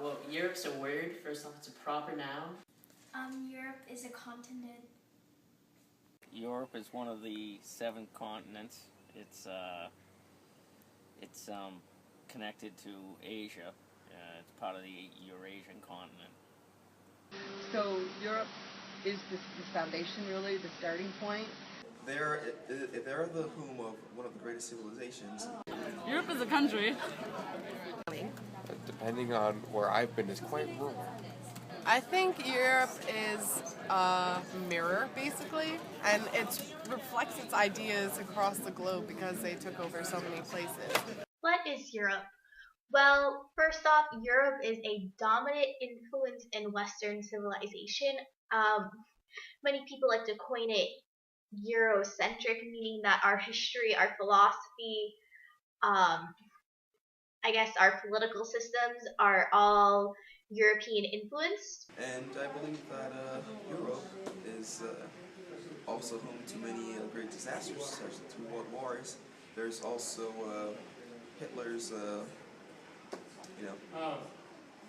Well, Europe's a word. First off, it's a proper noun. Europe is a continent. Europe is one of the 7 continents. It's connected to Asia. It's part of the Eurasian continent. So Europe is the foundation, really, the starting point. They're the home of one of the greatest civilizations. Europe is a country. Depending on where I've been, is quite rural. I think Europe is a mirror, basically, and it reflects its ideas across the globe because they took over so many places. What is Europe? Well, first off, Europe is a dominant influence in Western civilization. Many people like to coin it Eurocentric, meaning that our history, our philosophy, I guess our political systems are all European influenced. And I believe that Europe is also home to many great disasters, such as the 2 world wars. There's also Hitler's,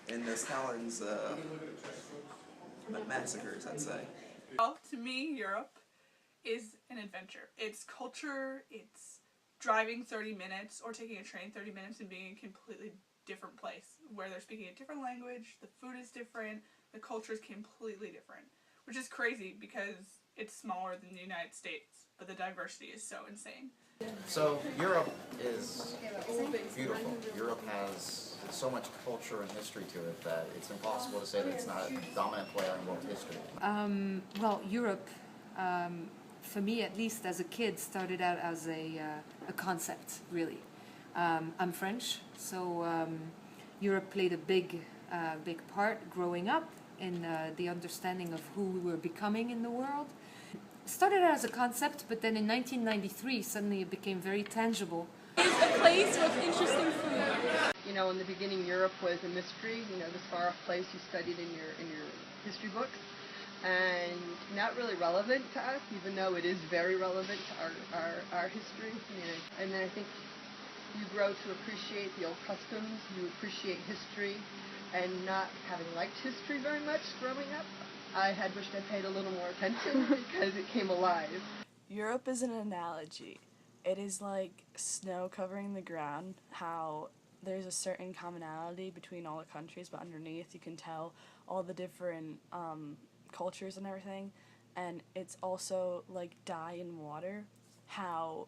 and Stalin's massacres, I'd say. Well, to me, Europe is an adventure. It's culture, it's driving 30 minutes or taking a train 30 minutes and being in a completely different place where they're speaking a different language, the food is different, the culture is completely different, which is crazy because it's smaller than the United States, but the diversity is so insane. So Europe is beautiful. Europe has so much culture and history to it that it's impossible to say that it's not a dominant player in world history. Well, Europe, for me at least as a kid, started out as a concept, really. I'm French, so Europe played a big part growing up in the understanding of who we were becoming in the world. Started out as a concept, but then in 1993 suddenly it became very tangible. It's a place with interesting food. You know, in the beginning, Europe was a mystery. You know, this far-off place you studied in your history books, and not really relevant to us, even though it is very relevant to our history. You know, and then I think you grow to appreciate the old customs. You appreciate history, and not having liked history very much growing up, I had wished I paid a little more attention because it came alive. Europe is an analogy. It is like snow covering the ground, how there's a certain commonality between all the countries, but underneath you can tell all the different cultures and everything. And it's also like dye in water, how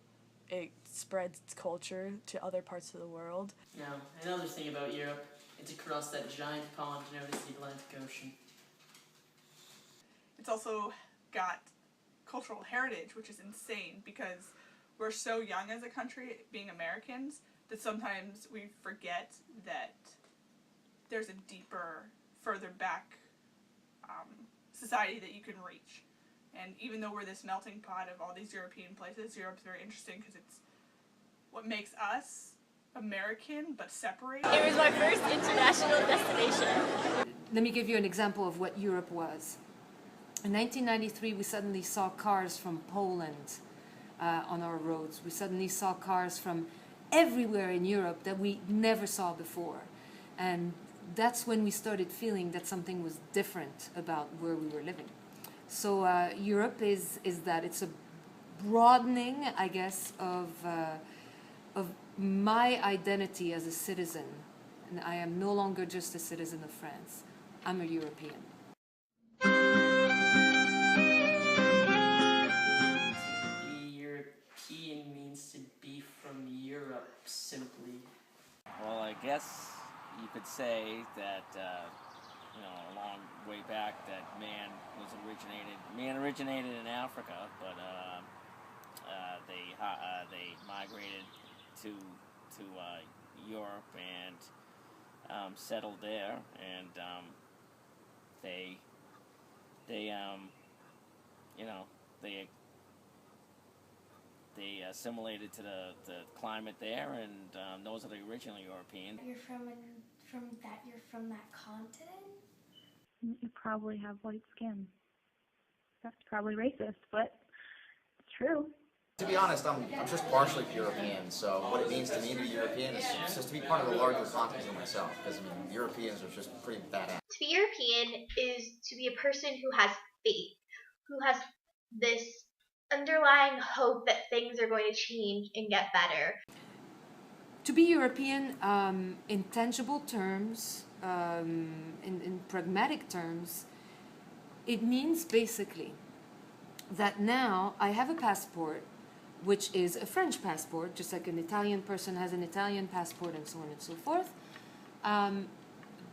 it spreads its culture to other parts of the world. Now, another thing about Europe, it's across that giant pond known as the Atlantic Ocean. It's also got cultural heritage, which is insane because we're so young as a country, being Americans, that sometimes we forget that there's a deeper, further back society that you can reach. And even though we're this melting pot of all these European places, Europe's very interesting because it's what makes us American but separated. It was my first international destination. Let me give you an example of what Europe was. In 1993, we suddenly saw cars from Poland on our roads. We suddenly saw cars from everywhere in Europe that we never saw before. And that's when we started feeling that something was different about where we were living. So Europe is that. It's a broadening, I guess, of my identity as a citizen. And I am no longer just a citizen of France. I'm a European. Simply. Well, I guess you could say that a long way back that man originated in Africa, but they migrated to Europe and settled there, and they assimilated to the climate there, and those are the original Europeans. You're from that continent? You probably have white skin. That's probably racist, but it's true. To be honest, I'm just partially European, so what it means to me to be European is just to be part of the larger context of myself, because I mean, Europeans are just pretty badass. To be European is to be a person who has faith, who has this underlying hope that things are going to change and get better. To be European, in tangible terms, in pragmatic terms, it means basically that now I have a passport which is a French passport, just like an Italian person has an Italian passport and so on and so forth.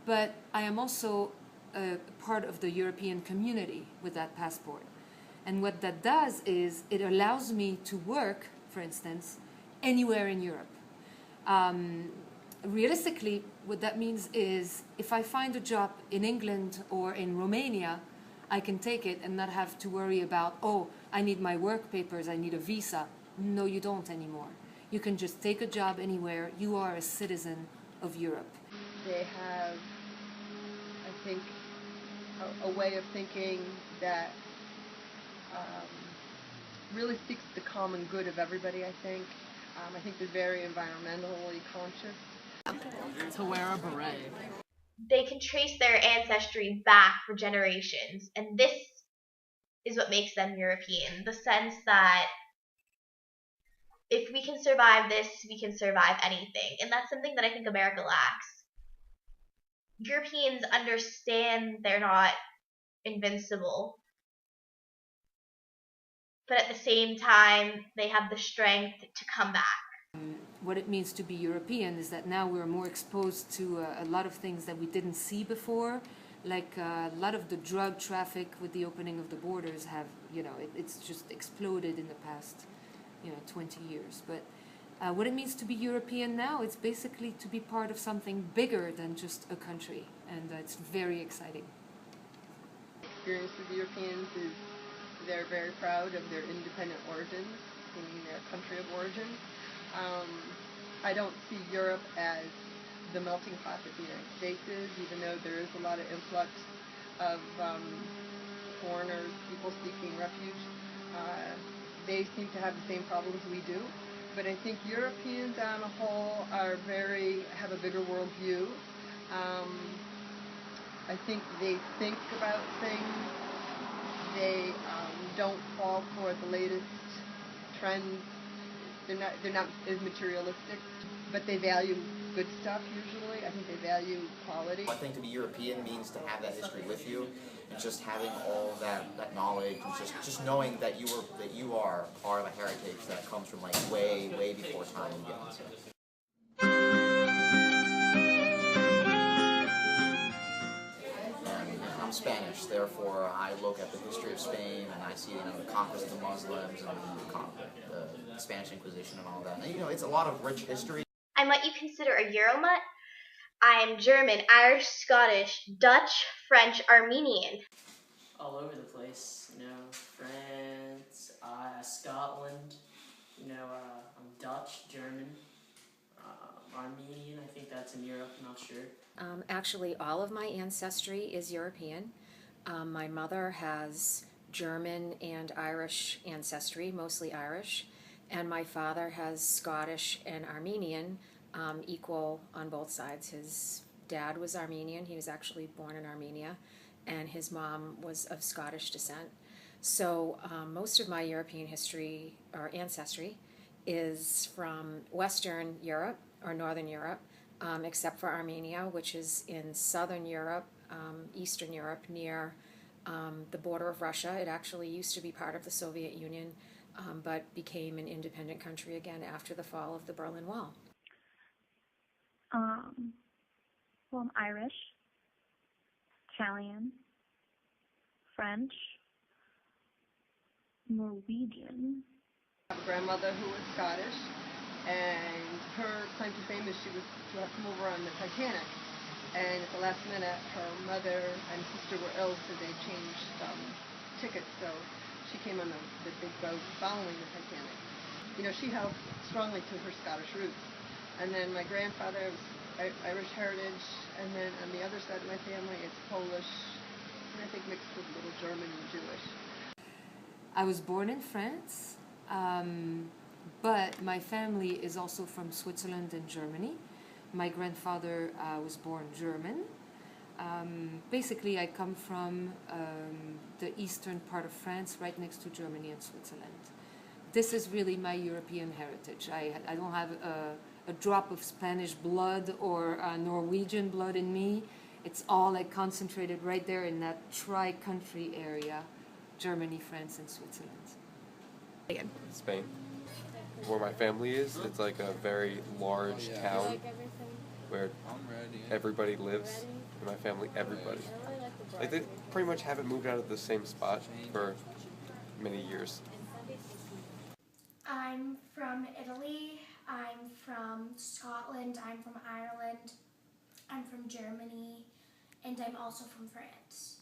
But I am also a part of the European community with that passport. And what that does is it allows me to work, for instance, anywhere in Europe. Realistically, what that means is if I find a job in England or in Romania, I can take it and not have to worry about, oh, I need my work papers, I need a visa. No, you don't anymore. You can just take a job anywhere. You are a citizen of Europe. They have, I think, a way of thinking that really seeks the common good of everybody, I think. I think they're very environmentally conscious. To wear a beret. They can trace their ancestry back for generations, and this is what makes them European. The sense that if we can survive this, we can survive anything. And that's something that I think America lacks. Europeans understand they're not invincible, but at the same time, they have the strength to come back. What it means to be European is that now we're more exposed to a lot of things that we didn't see before, like a lot of the drug traffic with the opening of the borders have, it's just exploded in the past, 20 years. But what it means to be European now, it's basically to be part of something bigger than just a country, and it's very exciting. The experience of the Europeans is they're very proud of their independent origins, meaning their country of origin. I don't see Europe as the melting pot that the United States is, even though there is a lot of influx of foreigners, people seeking refuge. They seem to have the same problems we do. But I think Europeans on a whole have a bigger worldview. I think they think about things. They don't fall for the latest trends. They're not as materialistic, but they value good stuff usually. I think they value quality. I think to be European means to have that history with you, and just having all that knowledge, and just knowing that you are part of a heritage that comes from like way before time begins. I'm Spanish, therefore I look at the history of Spain and I see the conquest of the Muslims and the Spanish Inquisition and all that. And, it's a lot of rich history. I'm what you consider a Euromut. I'm German, Irish, Scottish, Dutch, French, Armenian. All over the place, France, Scotland, I'm Dutch, German, Armenian, I think that's in Europe, I'm not sure. Actually, all of my ancestry is European. My mother has German and Irish ancestry, mostly Irish, and my father has Scottish and Armenian, equal on both sides. His dad was Armenian, he was actually born in Armenia, and his mom was of Scottish descent. So most of my European history, or ancestry, is from Western Europe, or Northern Europe, except for Armenia, which is in Southern Europe, Eastern Europe, near the border of Russia. It actually used to be part of the Soviet Union, but became an independent country again after the fall of the Berlin Wall. Well, I'm Irish, Italian, French, Norwegian. I have a grandmother who was Scottish, and her claim to fame is she was to have come over on the Titanic, and at the last minute her mother and sister were ill, so they changed tickets, so she came on the big boat following the Titanic. She held strongly to her Scottish roots. And then my grandfather was Irish heritage, and then on the other side of my family it's Polish, and I think mixed with a little German and Jewish. I was born in France, But my family is also from Switzerland and Germany. My grandfather was born German. Basically, I come from the eastern part of France, right next to Germany and Switzerland. This is really my European heritage. I don't have a drop of Spanish blood or Norwegian blood in me. It's all like concentrated right there in that tri-country area, Germany, France, and Switzerland. Spain. Where my family is, it's like a very large town where everybody lives. In my family, everybody. Like they pretty much haven't moved out of the same spot for many years. I'm from Italy, I'm from Scotland, I'm from Ireland, I'm from Germany, and I'm also from France.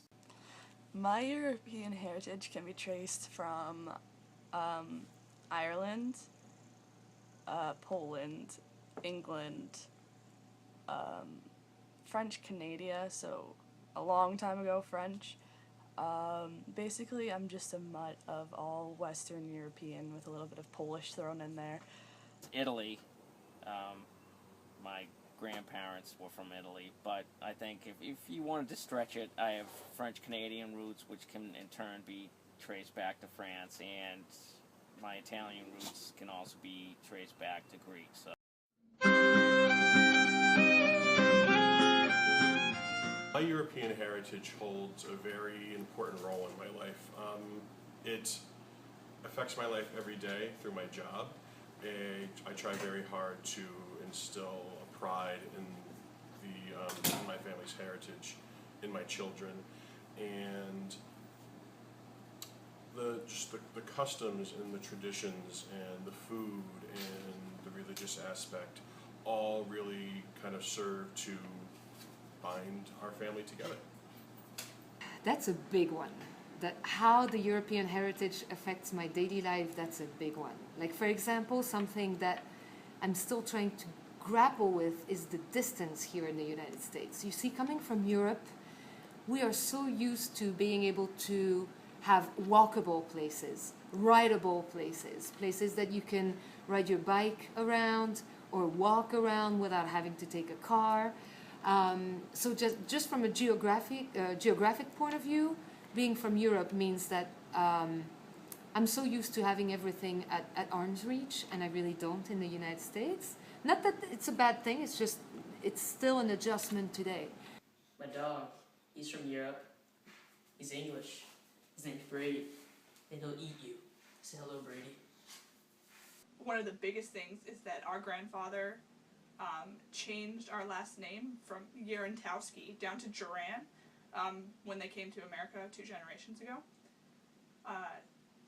My European heritage can be traced from Ireland, Poland, England, French Canada, so a long time ago French. Basically, I'm just a mutt of all Western European with a little bit of Polish thrown in there. Italy. My grandparents were from Italy, but I think if you wanted to stretch it, I have French-Canadian roots, which can in turn be traced back to France, and my Italian roots can also be traced back to Greek. So. My European heritage holds a very important role in my life. It affects my life every day through my job. I try very hard to instill a pride in my family's heritage, in my children, and the customs and the traditions and the food and the religious aspect all really kind of serve to bind our family together. That's a big one. That how the European heritage affects my daily life, that's a big one. Like, for example, something that I'm still trying to grapple with is the distance here in the United States. You see, coming from Europe, we are so used to being able to have walkable places, rideable places, places that you can ride your bike around or walk around without having to take a car. So just from a geographic point of view, being from Europe means that I'm so used to having everything at arm's reach, and I really don't in the United States. Not that it's a bad thing, it's just, it's still an adjustment today. My dog, he's from Europe. He's English. His name's Brady. And he'll eat you. Say hello, Brady. One of the biggest things is that our grandfather changed our last name from Yarentowski down to Duran when they came to America 2 generations ago.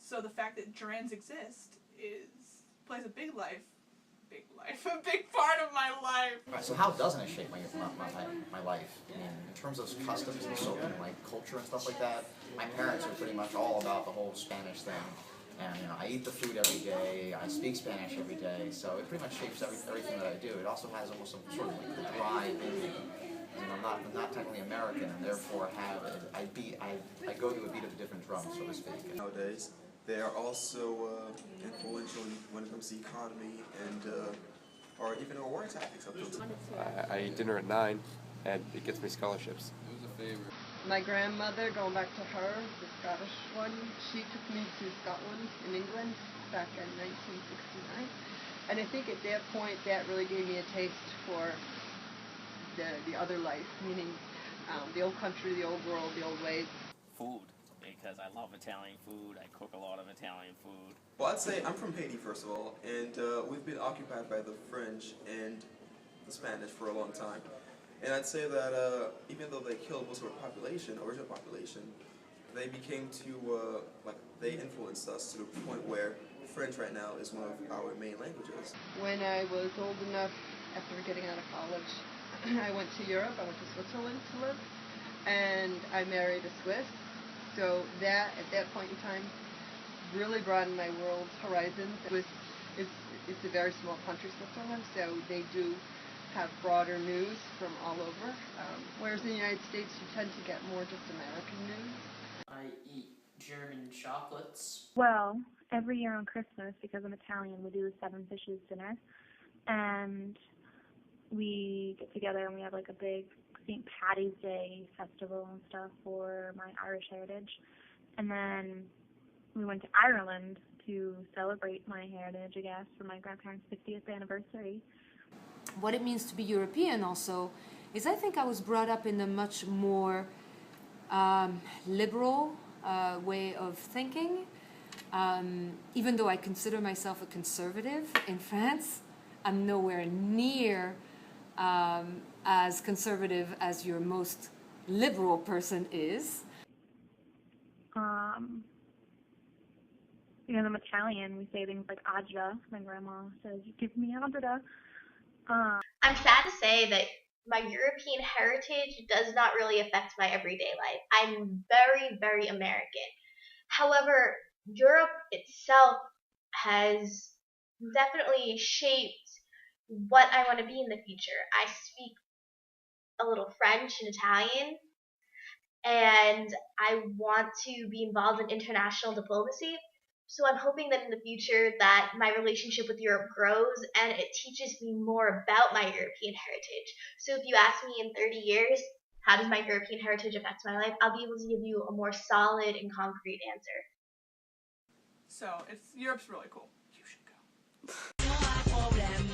So the fact that Durans exist plays a big part of my life. Right, so how doesn't it shape my life? I mean, in terms of customs and so and like culture and stuff like that, my parents are pretty much all about the whole Spanish thing. And you know, I eat the food every day, I speak Spanish every day, so it pretty much shapes everything that I do. It also has almost some sort of like the drive in me. You know, I'm not technically American, and therefore I go to a beat of a different drum, so to speak. Nowadays, they are also influential when it comes to economy and or even our war tactics. I eat dinner at 9, and it gets me scholarships. It was a favor. My grandmother, going back to her, the Scottish one, she took me to Scotland in England back in 1969. And I think at that point, that really gave me a taste for the other life, meaning the old country, the old world, the old ways. Food, because I love Italian food. I cook a lot of Italian food. Well, I'd say I'm from Haiti, first of all, and we've been occupied by the French and the Spanish for a long time. And I'd say that even though they killed most of our population, original population, they became to, they influenced us to the point where French right now is one of our main languages. When I was old enough, after getting out of college, I went to Europe. I went to Switzerland to live, and I married a Swiss. So that, at that point in time, really broadened my world horizons. It's a very small country, Switzerland, so they do have broader news from all over. Whereas in the United States, you tend to get more just American news. I eat German chocolates. Well, every year on Christmas, because I'm Italian, we do the Seven Fishes dinner, and we get together and we have like a big St. Patty's Day festival and stuff for my Irish heritage. And then we went to Ireland to celebrate my heritage, I guess, for my grandparents' 50th anniversary. What it means to be European also is I think I was brought up in a much more liberal way of thinking. Even though I consider myself a conservative in France, I'm nowhere near as conservative as your most liberal person is. Because I'm Italian, we say things like "Adja." My grandma says, "Give me Adja." I'm sad to say that my European heritage does not really affect my everyday life. I'm very, very American. However, Europe itself has definitely shaped what I want to be in the future. I speak a little French and Italian, and I want to be involved in international diplomacy. So I'm hoping that in the future that my relationship with Europe grows and it teaches me more about my European heritage. So if you ask me in 30 years, how does my European heritage affect my life, I'll be able to give you a more solid and concrete answer. So Europe's really cool. You should go.